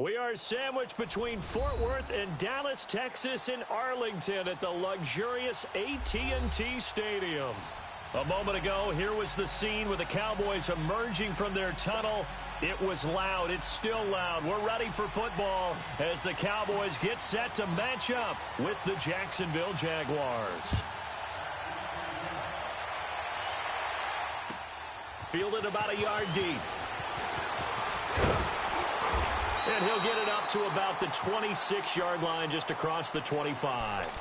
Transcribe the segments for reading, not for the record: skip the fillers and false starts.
We are sandwiched between Fort Worth and Dallas, Texas, in Arlington at the luxurious AT&T Stadium. A moment ago, here was the scene with the Cowboys emerging from their tunnel. It was loud. It's still loud. We're ready for football as the Cowboys get set to match up with the Jacksonville Jaguars. Fielded about a yard deep. And he'll get it up to about the 26-yard line, just across the 25.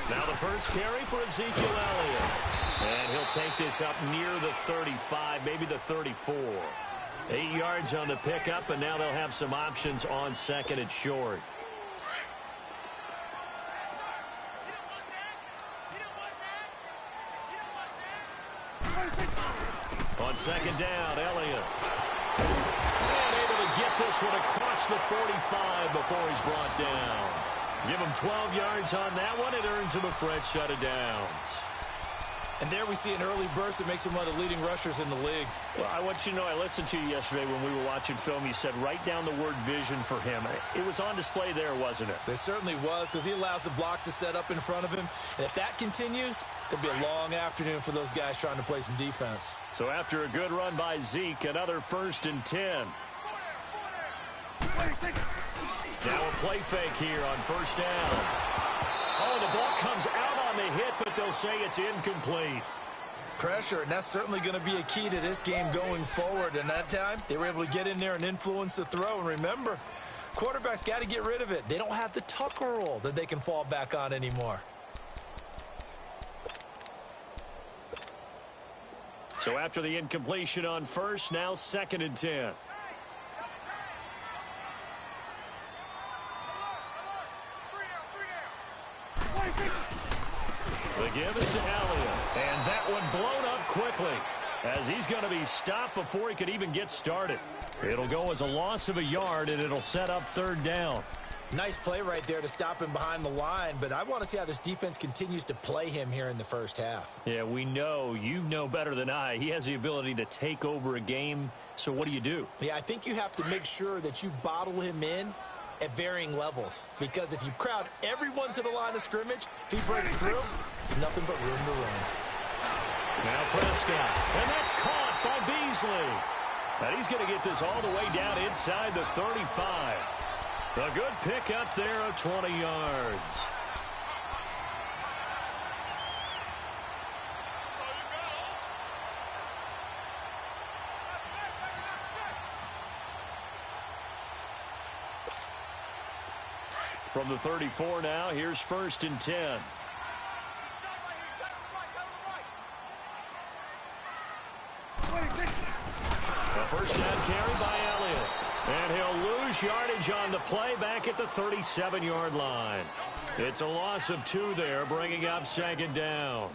Now the first carry for Ezekiel Elliott. And he'll take this up near the 35, maybe the 34. 8 yards on the pickup, and now they'll have some options on second and short. On second down, Elliott. And able to get this one across the 45 before he's brought down. Give him 12 yards on that one. It earns him a fresh set of downs. And there we see an early burst that makes him one of the leading rushers in the league. Well, I want you to know, I listened to you yesterday when we were watching film. You said write down the word vision for him. It was on display there, wasn't it? It certainly was, because he allows the blocks to set up in front of him. And if that continues, it'll be a long afternoon for those guys trying to play some defense. So after a good run by Zeke, another 1st and 10. Now a play fake here on first down. Oh, the ball comes out on the hit, but they'll say it's incomplete. Pressure, and that's certainly going to be a key to this game going forward. And that time, they were able to get in there and influence the throw. And remember, quarterbacks got to get rid of it. They don't have the tucker roll that they can fall back on anymore. So after the incompletion on first, now 2nd and 10. The give is to Elliott, and that one blown up quickly as he's going to be stopped before he could even get started. It'll go as a loss of a yard, and it'll set up 3rd down. Nice play right there to stop him behind the line, but I want to see how this defense continues to play him here in the first half. Yeah, we know. You know better than I. He has the ability to take over a game, so what do? Yeah, I think you have to make sure that you bottle him in at varying levels, because if you crowd everyone to the line of scrimmage, if he breaks through, it's nothing but room to run. Now Prescott, and that's caught by Beasley. And he's going to get this all the way down inside the 35. A good pick up there of 20 yards. From the 34 now, here's 1st and 10. A first down carry by Elliott. And he'll lose yardage on the play back at the 37-yard line. It's a loss of 2 there, bringing up 2nd down.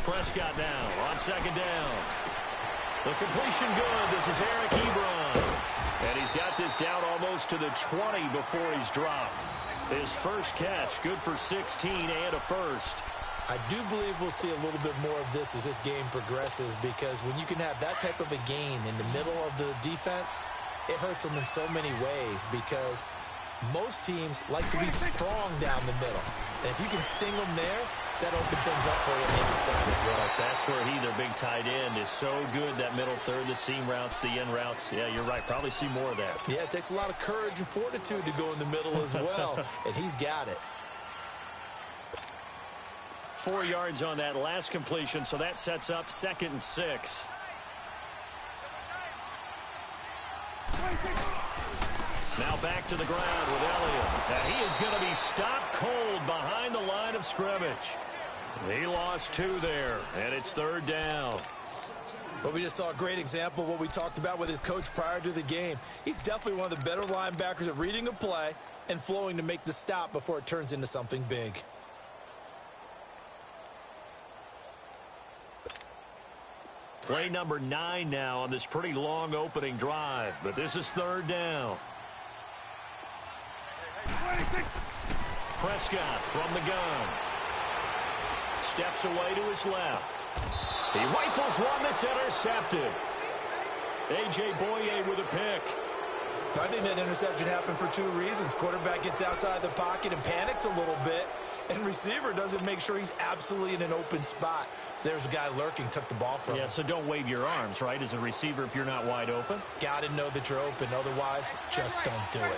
Prescott now on 2nd down. The completion good. This is Eric Ebron. And he's got this down almost to the 20 before he's dropped. His first catch, good for 16 and a first. I do believe we'll see a little bit more of this as this game progresses, because when you can have that type of a gain in the middle of the defense, it hurts them in so many ways, because most teams like to be strong down the middle. And if you can sting them there, that opens things up for you on the inside as well. That's where their big tight end, is so good, that middle third, the seam routes, the in routes. Yeah, you're right. Probably see more of that. Yeah, it takes a lot of courage and fortitude to go in the middle as well, and he's got it. 4 yards on that last completion, so that sets up 2nd and 6. Now back to the ground with Elliott. And he is going to be stopped cold behind the line of scrimmage. He lost 2 there, and it's 3rd down. Well, we just saw a great example of what we talked about with his coach prior to the game. He's definitely one of the better linebackers at reading a play and flowing to make the stop before it turns into something big. Play number 9 now on this pretty long opening drive, but this is 3rd down. Prescott from the gun. Steps away to his left. He rifles one that's intercepted. A.J. Boye with a pick. I think that interception happened for 2 reasons. Quarterback gets outside the pocket and panics a little bit, and receiver doesn't make sure he's absolutely in an open spot. So there's a guy lurking, took the ball from him. Yeah, so don't wave your arms, right, as a receiver if you're not wide open. Got to know that you're open. Otherwise, just don't do it.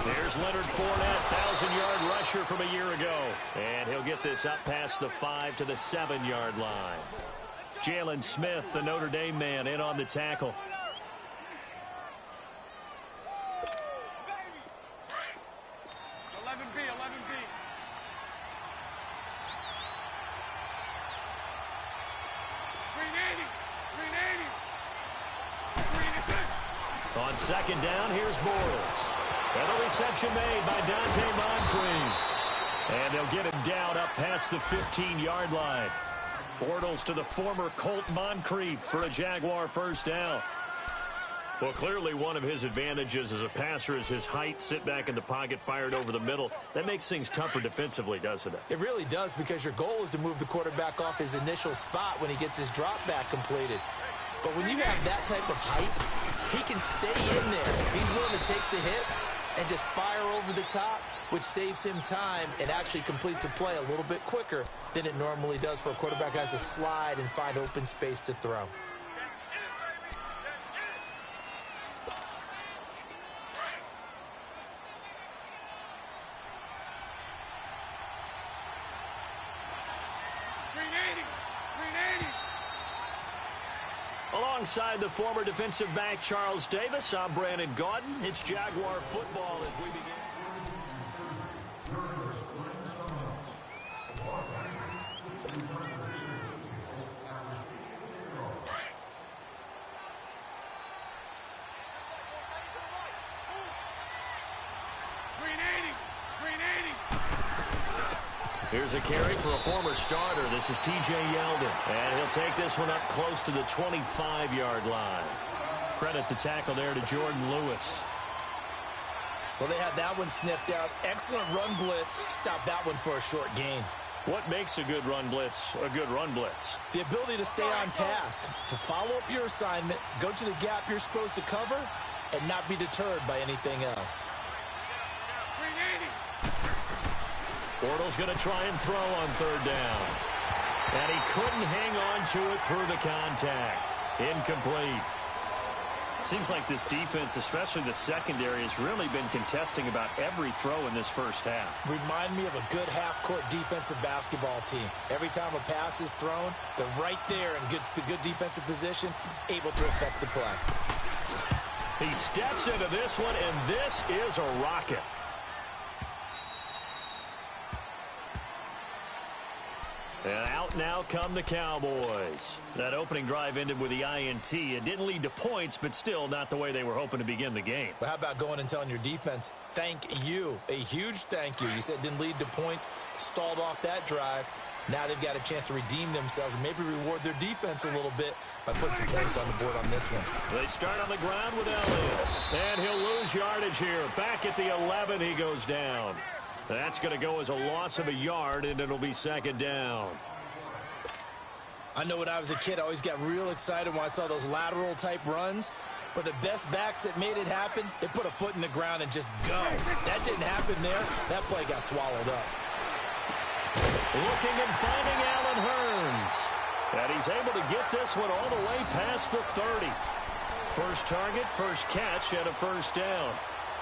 There's Leonard Fournette, 1,000-yard rusher from a year ago. And he'll get this up past the 5 to the 7-yard line. Jalen Smith, the Notre Dame man, in on the tackle. On 2nd down, here's Bortles. And a reception made by Dante Moncrief. And they'll get him down up past the 15-yard line. Bortles to the former Colt Moncrief for a Jaguar 1st down. Well, clearly one of his advantages as a passer is his height. Sit back in the pocket, fired over the middle. That makes things tougher defensively, doesn't it? It really does, because your goal is to move the quarterback off his initial spot when he gets his drop back completed. But when you have that type of height, he can stay in there. He's willing to take the hits and just fire over the top, which saves him time and actually completes a play a little bit quicker than it normally does for a quarterback who has to slide and find open space to throw. Alongside the former defensive back Charles Davis, I'm Brandon Gaudin. It's Jaguar football as we begin. Here's a carry for a former starter. This is T.J. Yeldon. And he'll take this one up close to the 25-yard line. Credit the tackle there to Jordan Lewis. Well, they had that one sniffed out. Excellent run blitz. Stop that one for a short gain. What makes a good run blitz a good run blitz? The ability to stay on task, to follow up your assignment, go to the gap you're supposed to cover, and not be deterred by anything else. Bortles going to try and throw on 3rd down. And he couldn't hang on to it through the contact. Incomplete. Seems like this defense, especially the secondary, has really been contesting about every throw in this first half. Remind me of a good half-court defensive basketball team. Every time a pass is thrown, they're right there in good defensive position, able to affect the play. He steps into this one, and this is a rocket. And out now come the Cowboys. That opening drive ended with the INT. It didn't lead to points, but still not the way they were hoping to begin the game. But how about going and telling your defense, thank you, a huge thank you. You said it didn't lead to points, stalled off that drive. Now they've got a chance to redeem themselves and maybe reward their defense a little bit by putting some points on the board on this one. They start on the ground with Elliott. And he'll lose yardage here. Back at the 11, he goes down. That's going to go as a loss of a yard, and it'll be 2nd down. I know when I was a kid, I always got real excited when I saw those lateral-type runs. But the best backs that made it happen, they put a foot in the ground and just go. That didn't happen there. That play got swallowed up. Looking and finding Allen Hurns. And he's able to get this one all the way past the 30. First target, first catch, and a 1st down.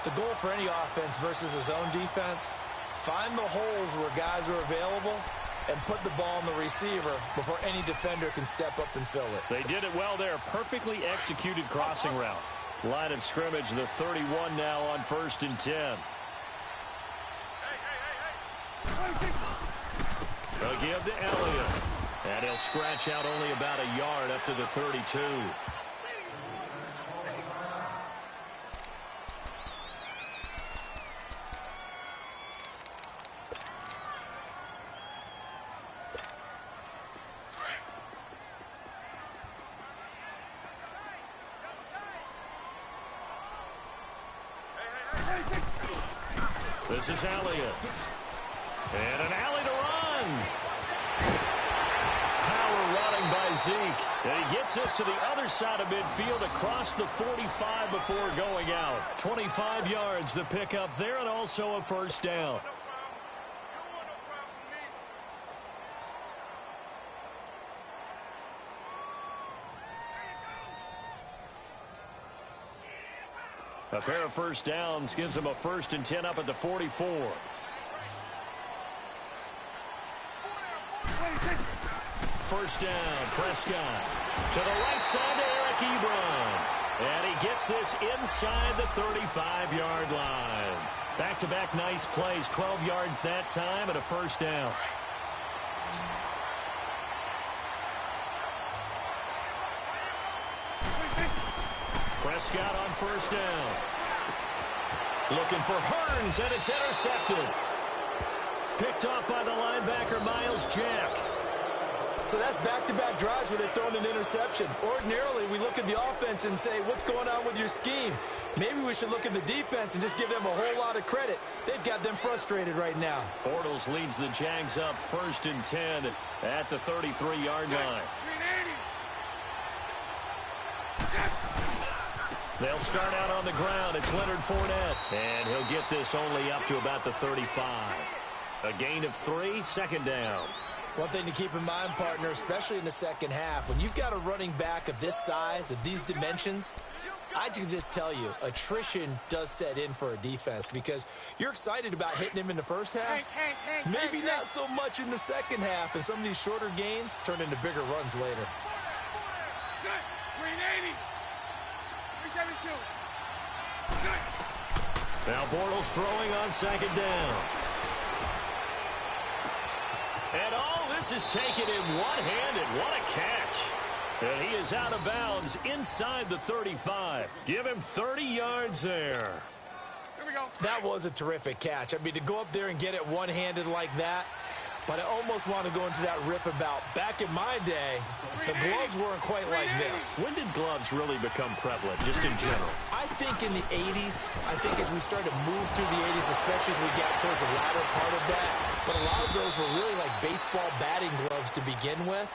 The goal for any offense versus his own defense, find the holes where guys are available and put the ball on the receiver before any defender can step up and fill it. They did it well there. Perfectly executed crossing route. Line of scrimmage, the 31 now on 1st and 10. They'll give to Elliott. And he'll scratch out only about a yard up to the 32. This is Elliott. And an alley to run. Power running by Zeke. And he gets us to the other side of midfield across the 45 before going out. 25 yards the pickup there and also a first down. A pair of first downs gives him a 1st and 10 up at the 44. First down, Prescott. To the right side to Eric Ebron. And he gets this inside the 35-yard line. Back-to-back nice plays, 12 yards that time and a first down. Prescott on first down. Looking for Hearns, and it's intercepted. Picked off by the linebacker, Miles Jack. So that's back-to-back drives where they've thrown an interception. Ordinarily, we look at the offense and say, what's going on with your scheme? Maybe we should look at the defense and just give them a whole lot of credit. They've got them frustrated right now. Bortles leads the Jags up 1st and 10 at the 33-yard line. They'll start out on the ground. It's Leonard Fournette. And he'll get this only up to about the 35. A gain of 3, second down. One thing to keep in mind, partner, especially in the second half, when you've got a running back of this size, of these dimensions, I can just tell you, attrition does set in for a defense because you're excited about hitting him in the first half. Maybe not so much in the second half, and some of these shorter gains turn into bigger runs later. Now Bortles throwing on second down. And all this is taken in one-handed. What a catch. And he is out of bounds inside the 35. Give him 30 yards there. Here we go. That was a terrific catch. I mean, to go up there and get it one-handed like that, but I almost want to go into that riff about back in my day, the gloves weren't quite like this. When did gloves really become prevalent, just in general? I think in the 80s. I think as we started to move through the 80s, especially as we got towards the latter part of that. But a lot of those were really like baseball batting gloves to begin with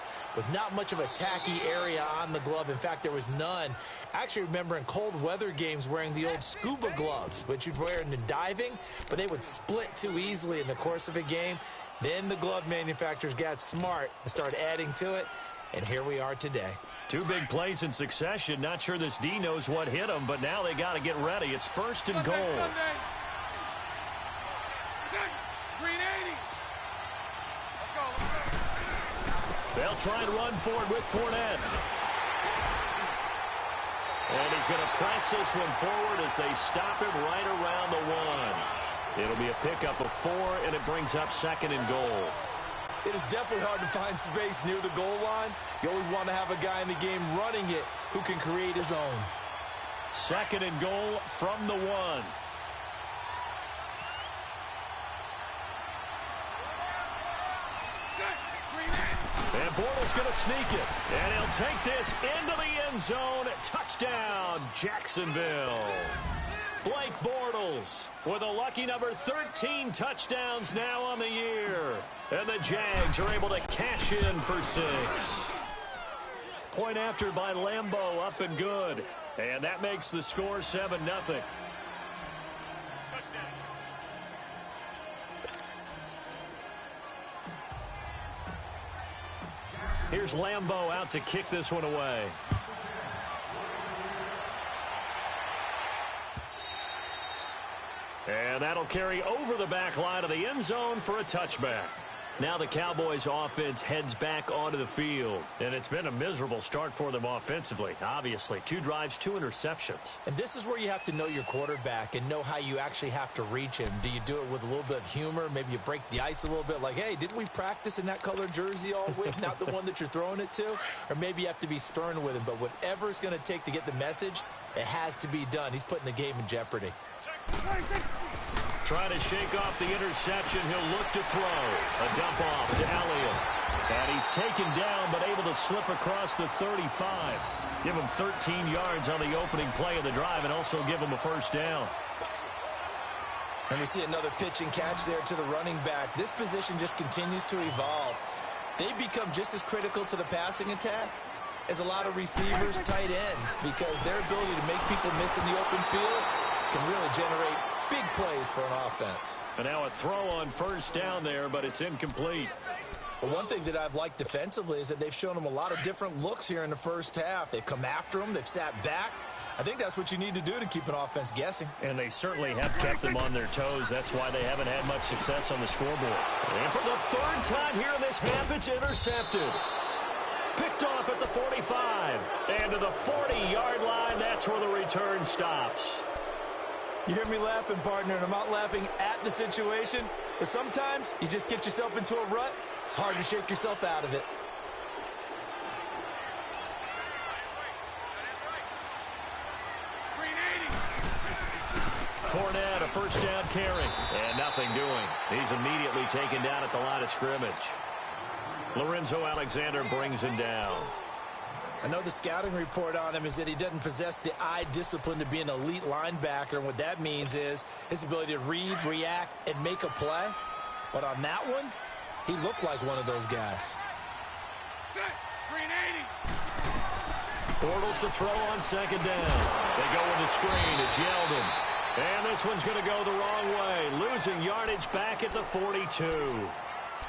not much of a tacky area on the glove. In fact, there was none. I actually remember in cold weather games wearing the old scuba gloves, which you'd wear in the diving, but they would split too easily in the course of a game. Then the glove manufacturers got smart and started adding to it, and here we are today. 2 big plays in succession. Not sure this D knows what hit him, but now they got to get ready. It's 1st and goal. They'll try and run for it with Fournette. And he's going to press this one forward as they stop him right around the 1. It'll be a pickup of 4, and it brings up 2nd and goal. It is definitely hard to find space near the goal line. You always want to have a guy in the game running it who can create his own. 2nd and goal from the 1. And Bortles going to sneak it. And he'll take this into the end zone. Touchdown, Jacksonville. Blake Bortles with a lucky number 13 touchdowns now on the year. And the Jags are able to cash in for 6. Point after by Lambeau, up and good. And that makes the score 7-0. Here's Lambeau out to kick this one away. And that'll carry over the back line of the end zone for a touchback. Now the Cowboys offense heads back onto the field. And it's been a miserable start for them offensively. Obviously, 2 drives, 2 interceptions. And this is where you have to know your quarterback and know how you actually have to reach him. Do you do it with a little bit of humor? Maybe you break the ice a little bit like, hey, didn't we practice in that color jersey all week? Not the one that you're throwing it to? Or maybe you have to be stern with him. But whatever it's going to take to get the message, it has to be done. He's putting the game in jeopardy. Trying to shake off the interception. He'll look to throw. A dump off to Elliott. And he's taken down, but able to slip across the 35. Give him 13 yards on the opening play of the drive and also give him a first down. And we see another pitch and catch there to the running back. This position just continues to evolve. They become just as critical to the passing attack as a lot of receivers, tight ends, because their ability to make people miss in the open field can really generate big plays for an offense. And now a throw on first down there, but it's incomplete. Well, one thing that I've liked defensively is that they've shown them a lot of different looks here in the first half. They've come after them. They've sat back. I think that's what you need to do to keep an offense guessing. And they certainly have kept them on their toes. That's why they haven't had much success on the scoreboard. And for the 3rd time here in this half, it's intercepted. Picked off at the 45. And to the 40-yard line, that's where the return stops. You hear me laughing, partner, and I'm not laughing at the situation. But sometimes you just get yourself into a rut. It's hard to shake yourself out of it. Fournette, a first down carry. And nothing doing. He's immediately taken down at the line of scrimmage. Lorenzo Alexander brings him down. I know the scouting report on him is that he doesn't possess the eye discipline to be an elite linebacker. And what that means is his ability to read, react, and make a play. But on that one, he looked like one of those guys. Bortles to throw on 2nd down. They go with the screen. It's Yeldon. And this one's going to go the wrong way. Losing yardage back at the 42.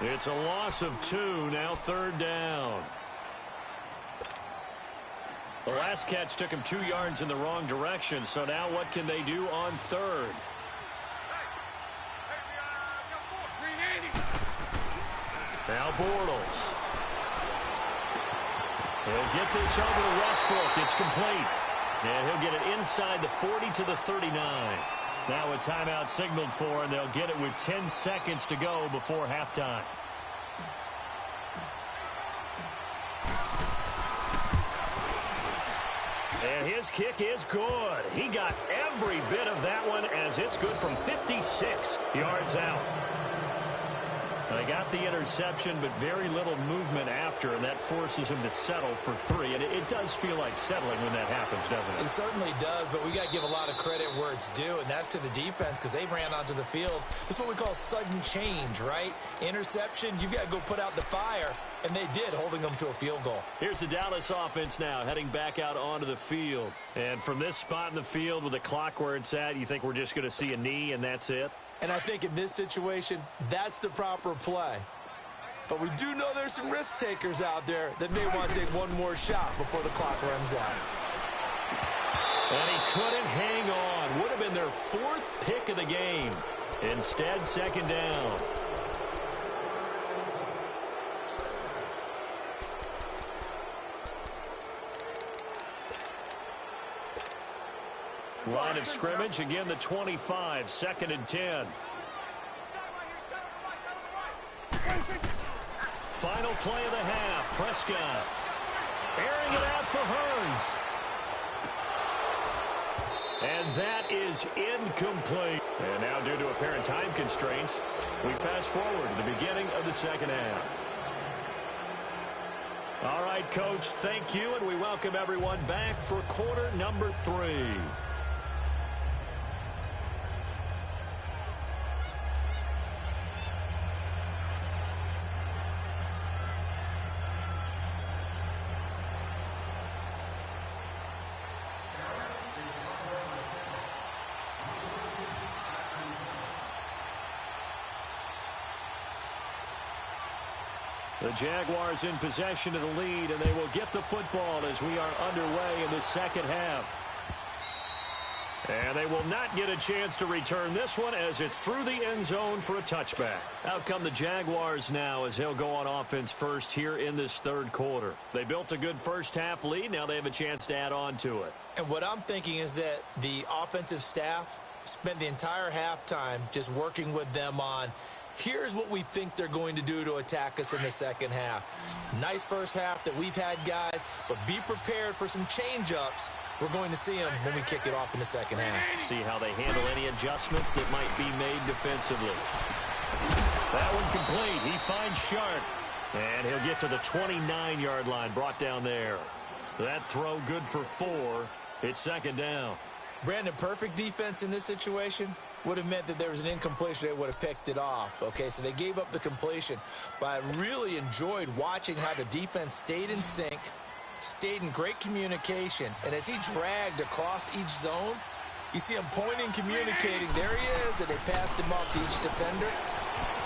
It's a loss of 2, now 3rd down. The last catch took him 2 yards in the wrong direction, so now what can they do on 3rd? Now Bortles. He'll get this over to Westbrook. It's complete. And he'll get it inside the 40 to the 39. Now a timeout signaled for, and they'll get it with 10 seconds to go before halftime. And his kick is good. He got every bit of that one as it's good from 56 yards out. They got the interception, but very little movement after, and that forces him to settle for 3. And it does feel like settling when that happens, doesn't it? It certainly does, but we got to give a lot of credit where it's due, and that's to the defense because they ran onto the field. This is what we call sudden change, right? Interception, you've got to go put out the fire, and they did, holding them to a field goal. Here's the Dallas offense now, heading back out onto the field. And from this spot in the field with the clock where it's at, you think we're just going to see a knee and that's it? And I think in this situation, that's the proper play. But we do know there's some risk takers out there that may want to take one more shot before the clock runs out. And he couldn't hang on. Would have been their 4th pick of the game. Instead, 2nd down. Line of scrimmage, again the 25, 2nd and 10. Final play of the half, Prescott. Airing it out for Hearns. And that is incomplete. And now due to apparent time constraints, we fast forward to the beginning of the 2nd half. All right, Coach, thank you, and we welcome everyone back for quarter number 3. The Jaguars in possession of the lead, and they will get the football as we are underway in the 2nd half. And they will not get a chance to return this one as it's through the end zone for a touchback. Out come the Jaguars now as they'll go on offense first here in this third quarter. They built a good first-half lead. Now they have a chance to add on to it. And what I'm thinking is that the offensive staff spent the entire halftime just working with them on, here's what we think they're going to do to attack us in the second half. Nice first half that we've had, guys, but be prepared for some change-ups. We're going to see them when we kick it off in the second half. See how they handle any adjustments that might be made defensively. That one complete. He finds Sharp. And he'll get to the 29-yard line, brought down there. That throw good for 4. It's second down. Brandon, perfect defense in this situation would have meant that there was an incompletion. They would have picked it off. Okay, so they gave up the completion. But I really enjoyed watching how the defense stayed in sync, stayed in great communication. And as he dragged across each zone, you see him pointing, communicating. There he is, and they passed him off to each defender.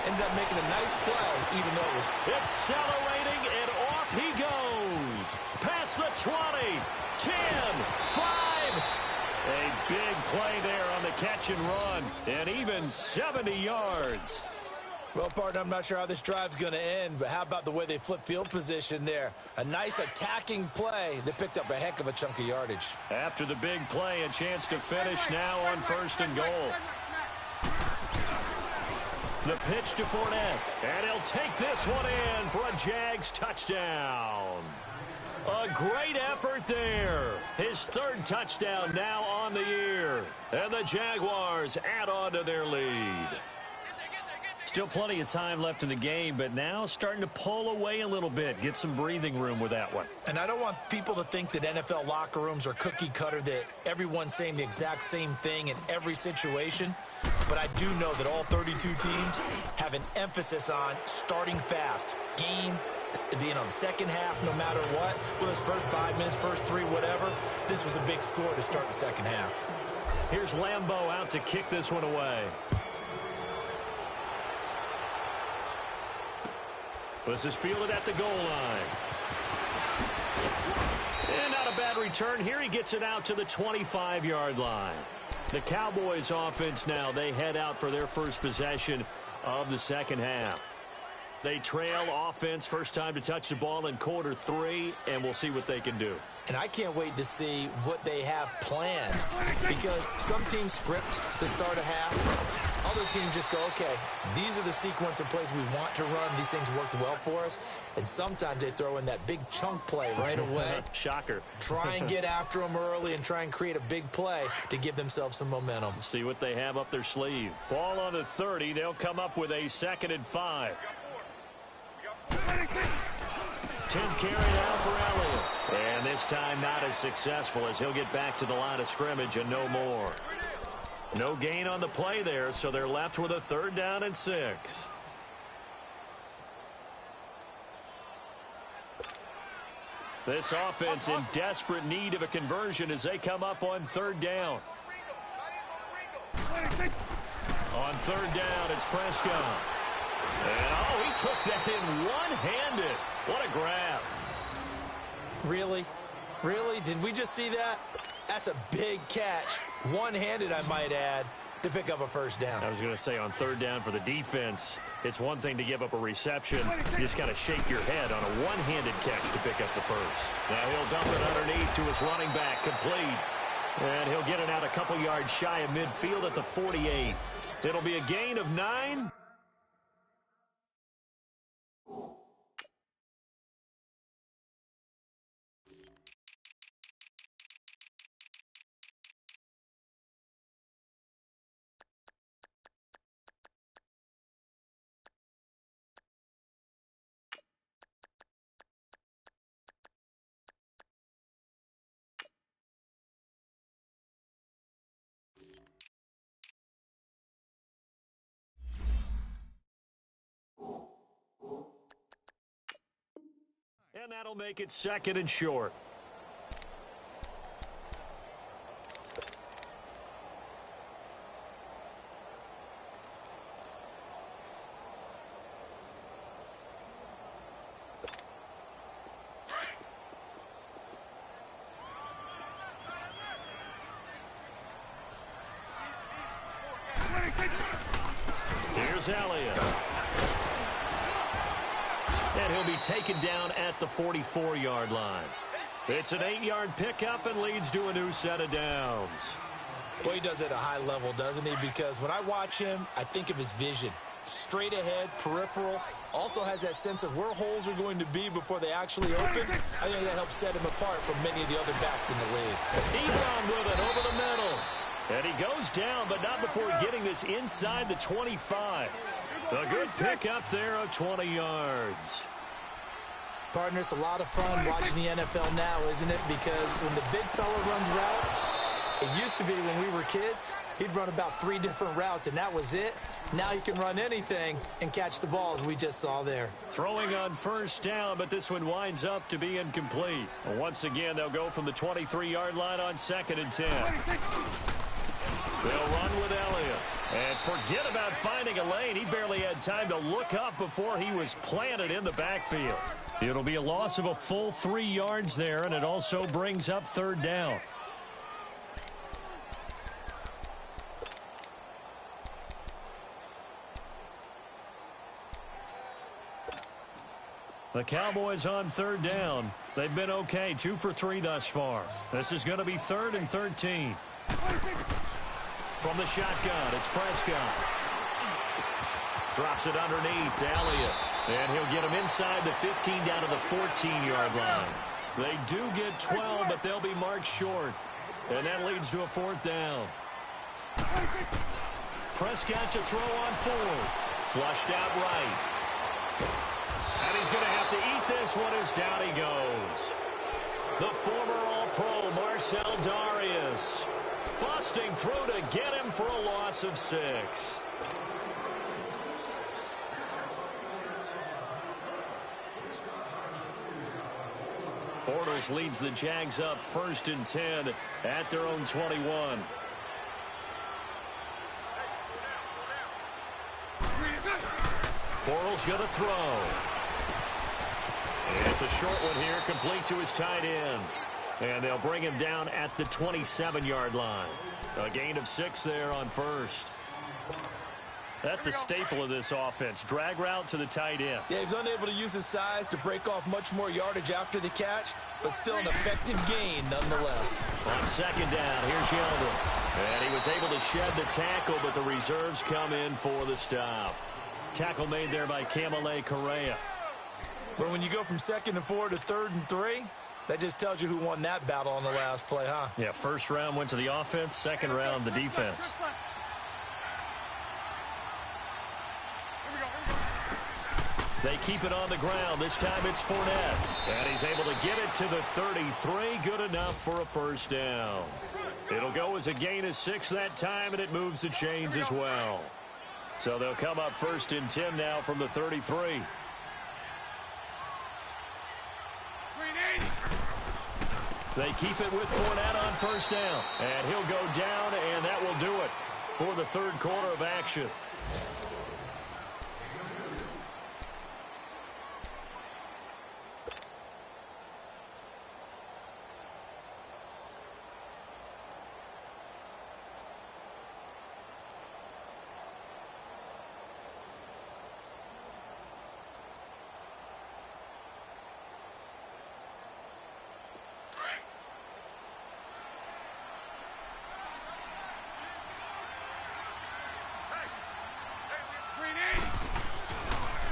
Ended up making a nice play, even though it was... Accelerating, and off he goes. Past the 20, 10, 5. A big play there on the catch and run, and even 70 yards. Well, partner, I'm not sure how this drive's going to end, but how about the way they flip field position there? A nice attacking play that picked up a heck of a chunk of yardage. After the big play, a chance to finish now on first and goal. The pitch to Fournette, and he'll take this one in for a Jags touchdown. A great effort there. His third touchdown now on the year. And the Jaguars add on to their lead. Still plenty of time left in the game, but now starting to pull away a little bit. Get some breathing room with that one. And I don't want people to think that NFL locker rooms are cookie cutter, that everyone's saying the exact same thing in every situation. But I do know that all 32 teams have an emphasis on starting fast. Game, the second half, no matter what. Well, those first 5 minutes, first 3, whatever. This was a big score to start the second half. Here's Lambeau out to kick this one away. This is fielded at the goal line. And not a bad return here. He gets it out to the 25-yard line. The Cowboys offense now, they head out for their first possession of the second half. They trail offense, first time to touch the ball in quarter 3, and we'll see what they can do. And I can't wait to see what they have planned, because some teams script to start a half. Other teams just go, okay, these are the sequence of plays we want to run. These things worked well for us. And sometimes they throw in that big chunk play right away. Shocker. Try and get after them early and try and create a big play to give themselves some momentum. See what they have up their sleeve. Ball on the 30. They'll come up with a 2nd and 5. 10th carry now for Elliott. And this time not as successful as he'll get back to the line of scrimmage and no more. No gain on the play there, so they're left with a 3rd down and 6. This offense in desperate need of a conversion as they come up on 3rd down. On 3rd down, it's Prescott. And, oh, he took that in one-handed. What a grab. Really? Really? Did we just see that? That's a big catch. One-handed, I might add, to pick up a 1st down. I was going to say on 3rd down for the defense, it's one thing to give up a reception. You just got to shake your head on a one-handed catch to pick up the 1st. Now he'll dump it underneath to his running back, complete. And he'll get it out a couple yards shy of midfield at the 48. It'll be a gain of 9. And that'll make it 2nd and short. Here's Elliott. And he'll be taken down at the 44-yard line. It's an 8-yard pickup and leads to a new set of downs. Well, he does it at a high level, doesn't he? Because when I watch him, I think of his vision. Straight ahead, peripheral. Also has that sense of where holes are going to be before they actually open. I think that helps set him apart from many of the other backs in the league. Ebron with it over the middle. And he goes down, but not before getting this inside the 25. A good pickup there of 20 yards. Partner, it's a lot of fun watching the NFL now, isn't it? Because when the big fella runs routes, it used to be when we were kids, he'd run about 3 different routes, and that was it. Now he can run anything and catch the ball, as we just saw there. Throwing on first down, but this one winds up to be incomplete. Once again, they'll go from the 23-yard line on 2nd and 10. They'll run with Elliott. And forget about finding a lane. He barely had time to look up before he was planted in the backfield. It'll be a loss of a full 3 yards there, and it also brings up 3rd down. The Cowboys on 3rd down. They've been okay, 2 for 3 thus far. This is going to be 3rd and 13. From the shotgun, it's Prescott. Drops it underneath to Elliott. And he'll get him inside the 15 down to the 14-yard line. They do get 12, but they'll be marked short. And that leads to a 4th down. Prescott to throw on 4th. Flushed out right. And he's going to have to eat this one as down he goes. The former All-Pro Marcel Darius busting through to get him for a loss of 6. Bortles leads the Jags up 1st and 10 at their own 21. Bortles going to throw. It's a short one here, complete to his tight end. And they'll bring him down at the 27-yard line. A gain of 6 there on 1st. That's a staple of this offense. Drag route to the tight end. Yeah, he's unable to use his size to break off much more yardage after the catch, but still an effective gain nonetheless. On 2nd down, here's Yeldon. And he was able to shed the tackle, but the reserves come in for the stop. Tackle made there by Camille Correa. But when you go from 2nd and 4 to 3rd and 3, that just tells you who won that battle on the last play, huh? Yeah, 1st round went to the offense, 2nd round the defense. They keep it on the ground. This time it's Fournette. And he's able to get it to the 33. Good enough for a 1st down. It'll go as a gain of 6 that time, and it moves the chains as well. So they'll come up 1st and 10 now from the 33. They keep it with Fournette on 1st down. And he'll go down, and that will do it for the 3rd quarter of action.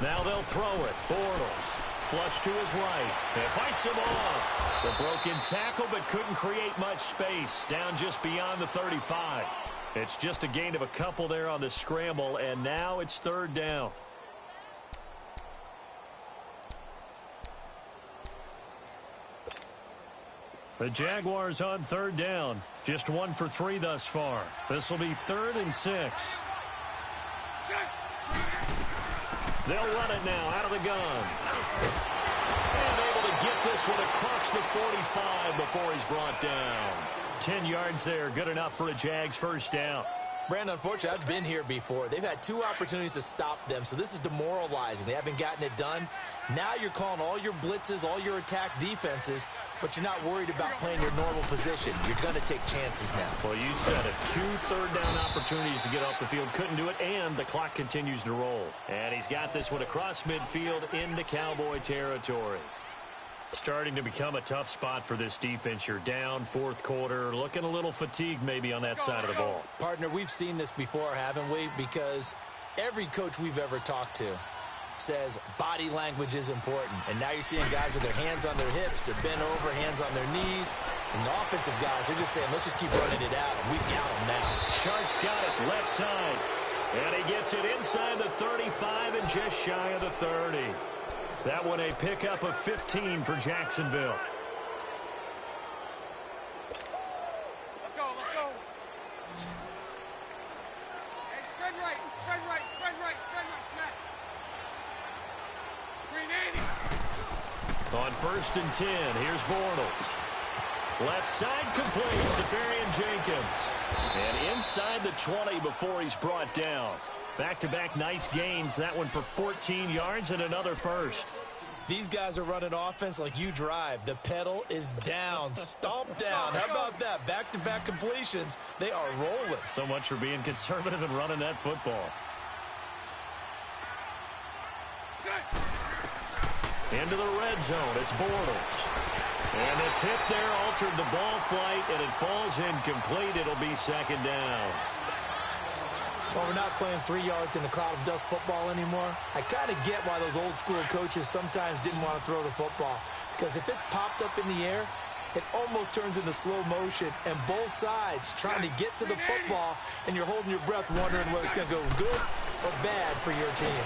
Now they'll throw it. Bortles. Flush to his right. And fights him off. The broken tackle, but couldn't create much space. Down just beyond the 35. It's just a gain of a couple there on the scramble, and now it's 3rd down. The Jaguars on 3rd down. Just 1 for 3 thus far. This will be 3rd and 6. They'll run it now out of the gun. And able to get this one across the 45 before he's brought down. 10 yards there, good enough for a Jags 1st down. Brandon, unfortunately, I've been here before. They've had 2 opportunities to stop them, so this is demoralizing. They haven't gotten it done. Now you're calling all your blitzes, all your attack defenses, but you're not worried about playing your normal position. You're going to take chances now. Well, you said it. 2 third-down opportunities to get off the field. Couldn't do it, and the clock continues to roll. And he's got this one across midfield into Cowboy territory. Starting to become a tough spot for this defense. You're down fourth quarter, looking a little fatigued maybe on that side of the ball. Partner, we've seen this before, haven't we? Because every coach we've ever talked to says body language is important. And now you're seeing guys with their hands on their hips, they're bent over, hands on their knees. And the offensive guys, they're just saying, let's just keep running it out. And we've got them now. Shark's got it left side. And he gets it inside the 35 and just shy of the 30. That one a pickup of 15 for Jacksonville. Let's go, let's go. Hey, spread right, spread right, spread right, spread right, smack. 380. On 1st and 10, here's Bortles. Left side complete, Safarian Jenkins. And inside the 20 before he's brought down. Back-to-back nice gains. That one for 14 yards and another first. These guys are running offense like you drive. The pedal is down, stomped down. How about that? Back-to-back completions. They are rolling. So much for being conservative and running that football. Into the red zone. It's Bortles. And the tip there altered the ball flight, and it falls incomplete. It'll be second down. Well, we're not playing 3 yards in a cloud of dust football anymore. I kind of get why those old school coaches sometimes didn't want to throw the football. Because if it's popped up in the air, it almost turns into slow motion. And both sides trying to get to the football, and you're holding your breath wondering whether it's going to go good or bad for your team.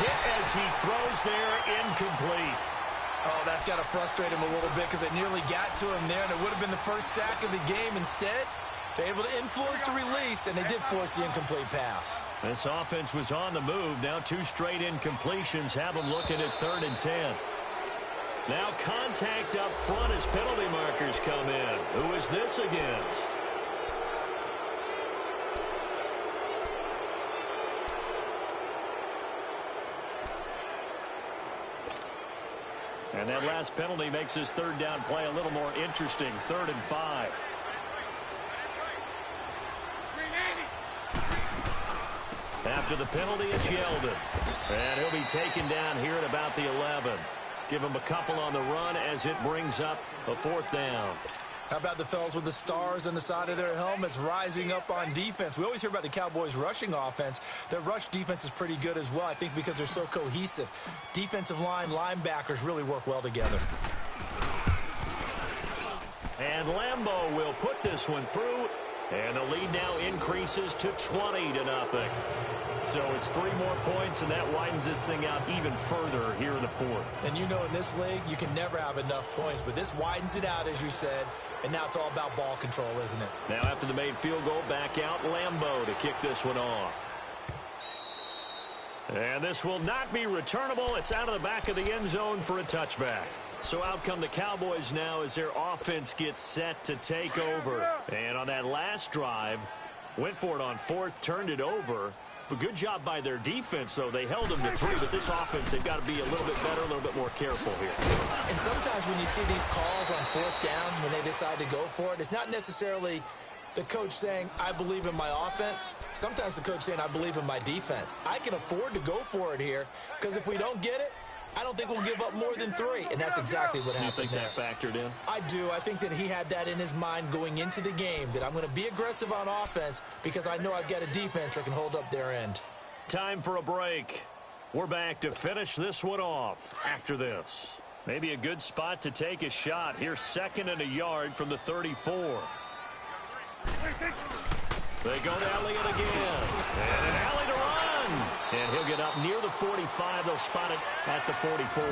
Hit as he throws there, incomplete. Oh, that's got to frustrate him a little bit because it nearly got to him there, and it would have been the first sack of the game. Instead, they're able to influence the release, and they did force the incomplete pass. This offense was on the move. Now 2 straight incompletions have them looking at 3rd and 10. Now contact up front as penalty markers come in. Who is this against? And that last penalty makes his 3rd down play a little more interesting. 3rd and 5. After the penalty, it's Yeldon. And he'll be taken down here at about the 11. Give him a couple on the run as it brings up a 4th down. How about the fellas with the stars on the side of their helmets rising up on defense? We always hear about the Cowboys' rushing offense. Their rush defense is pretty good as well, I think, because they're so cohesive. Defensive line, linebackers really work well together. And Lambeau will put this one through. And the lead now increases to 20-0. So it's 3 more points, and that widens this thing out even further here in the 4th. And you know in this league, you can never have enough points, but this widens it out, as you said, and now it's all about ball control, isn't it? Now after the made field goal, back out Lambeau to kick this one off. And this will not be returnable. It's out of the back of the end zone for a touchback. So out come the Cowboys now as their offense gets set to take over. And on that last drive, went for it on 4th, turned it over. But good job by their defense, though. They held them to 3, but this offense, they've got to be a little bit better, a little bit more careful here. And sometimes when you see these calls on 4th down, when they decide to go for it, it's not necessarily the coach saying, I believe in my offense. Sometimes the coach saying, I believe in my defense. I can afford to go for it here, because if we don't get it, I don't think we'll give up more than 3, and that's exactly what happened there. You think that factored in? I do. I think that he had that in his mind going into the game, that I'm going to be aggressive on offense because I know I've got a defense that can hold up their end. Time for a break. We're back to finish this one off after this. Maybe a good spot to take a shot. Here's 2nd and a yard from the 34. They go to Elliott again. And an alley to run. And he'll get up near the 45. They'll spot it at the 44.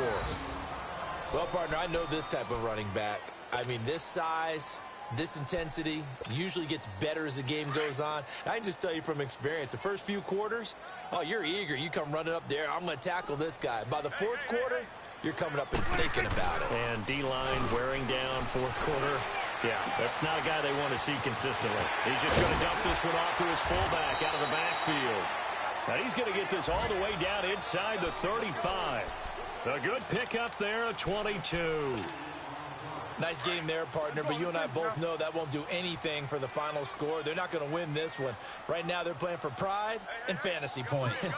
Well, partner, I know this type of running back. I mean, this size, this intensity usually gets better as the game goes on. I can just tell you from experience, the first few quarters, oh, you're eager. You come running up there. I'm going to tackle this guy. By the 4th quarter, you're coming up and thinking about it. And D-line wearing down 4th quarter. Yeah, that's not a guy they want to see consistently. He's just going to dump this one off to his fullback out of the backfield. Now he's going to get this all the way down inside the 35. A good pickup there, a 22. Nice game there, partner, but you and I both know that won't do anything for the final score. They're not going to win this one. Right now, they're playing for pride and fantasy points.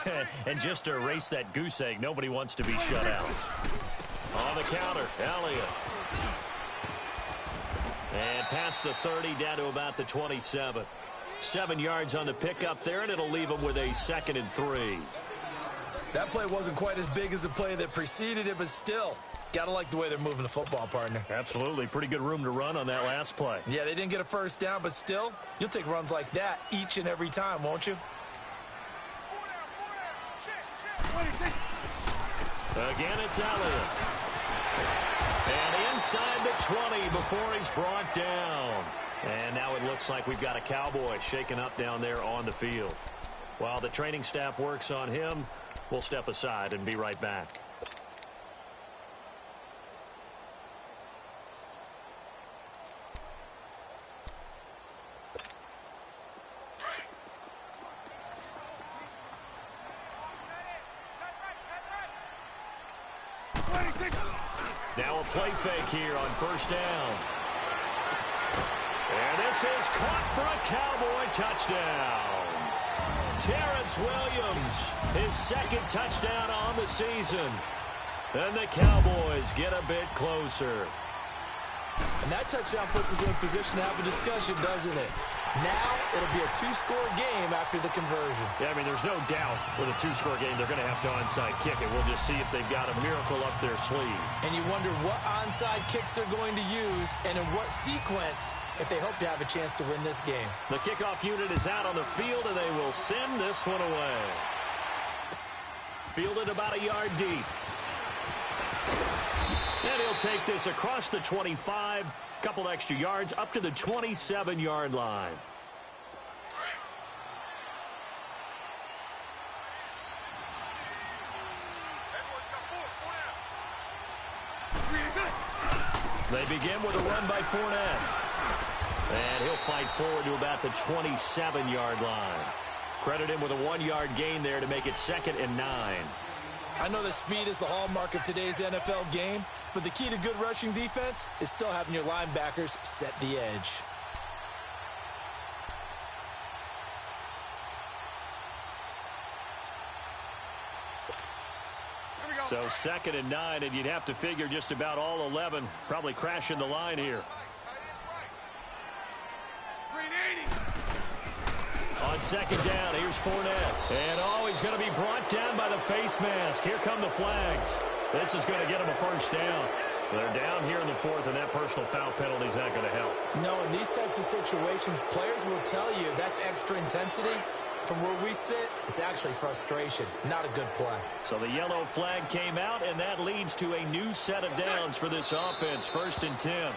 And just to erase that goose egg, nobody wants to be shut out. On the counter, Elliott. And past the 30, down to about the 27. 7 yards on the pickup there, and it'll leave them with a 2nd and 3. That play wasn't quite as big as the play that preceded it, but still, got to like the way they're moving the football, partner. Absolutely. Pretty good room to run on that last play. Yeah, they didn't get a first down, but still, you'll take runs like that each and every time, won't you? Again, it's Elliott. And inside the 20 before he's brought down. And now it looks like we've got a Cowboy shaken up down there on the field. While the training staff works on him, we'll step aside and be right back. Now a play fake here on first down. And this is caught for a Cowboy touchdown. Terrence Williams, his 2nd touchdown on the season. And the Cowboys get a bit closer. And that touchdown puts us in a position to have a discussion, doesn't it? Now it'll be a 2-score game after the conversion. Yeah, I mean, there's no doubt with a 2-score game they're going to have to onside kick it. We'll just see if they've got a miracle up their sleeve. And you wonder what onside kicks they're going to use and in what sequence if they hope to have a chance to win this game. The kickoff unit is out on the field, and they will send this one away. Fielded about a yard deep. And he'll take this across the 25, couple extra yards up to the 27-yard line. They begin with a run by Fournette. And he'll fight forward to about the 27-yard line. Credit him with a 1-yard gain there to make it 2nd and 9. I know that speed is the hallmark of today's NFL game, but the key to good rushing defense is still having your linebackers set the edge. So 2nd and 9, and you'd have to figure just about all 11 probably crashing the line here. On 2nd down, here's Fournette. And he's going to be brought down by the face mask. Here come the flags. This is going to get him a first down. They're down here in the 4th, and that personal foul penalty is not going to help. No, in these types of situations, players will tell you that's extra intensity. From where we sit, it's actually frustration, not a good play. So the yellow flag came out, and that leads to a new set of downs for this offense. 1st and 10.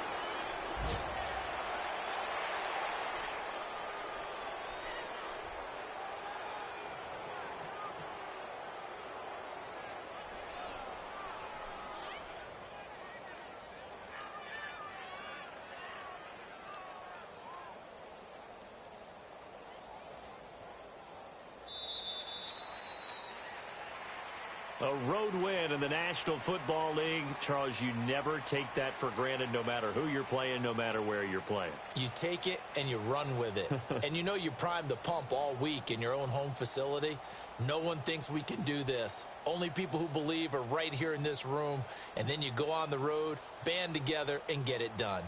A road win in the National Football League. Charles, you never take that for granted no matter who you're playing, no matter where you're playing. You take it and you run with it. And you know you primed the pump all week in your own home facility. No one thinks we can do this. Only people who believe are right here in this room. And then you go on the road, band together, and get it done.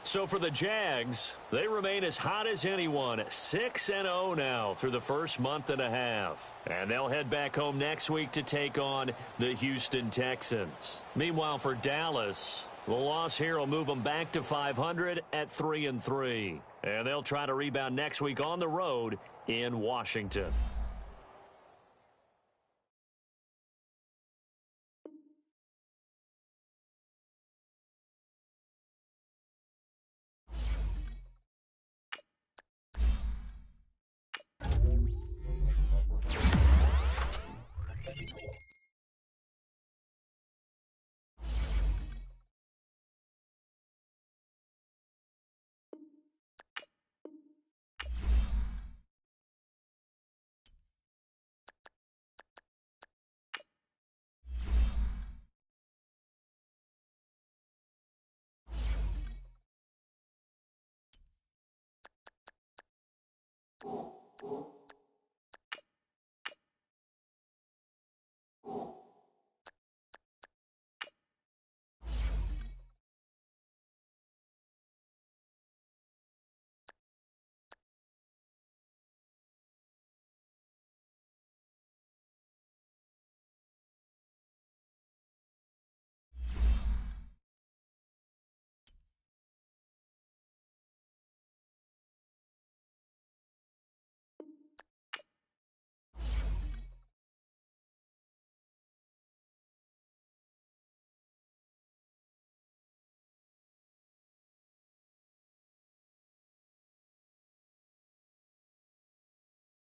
So for the Jags, they remain as hot as anyone, 6-0 now through the first month and a half. And they'll head back home next week to take on the Houston Texans. Meanwhile, for Dallas, the loss here will move them back to 500 at 3-3. And they'll try to rebound next week on the road in Washington. right.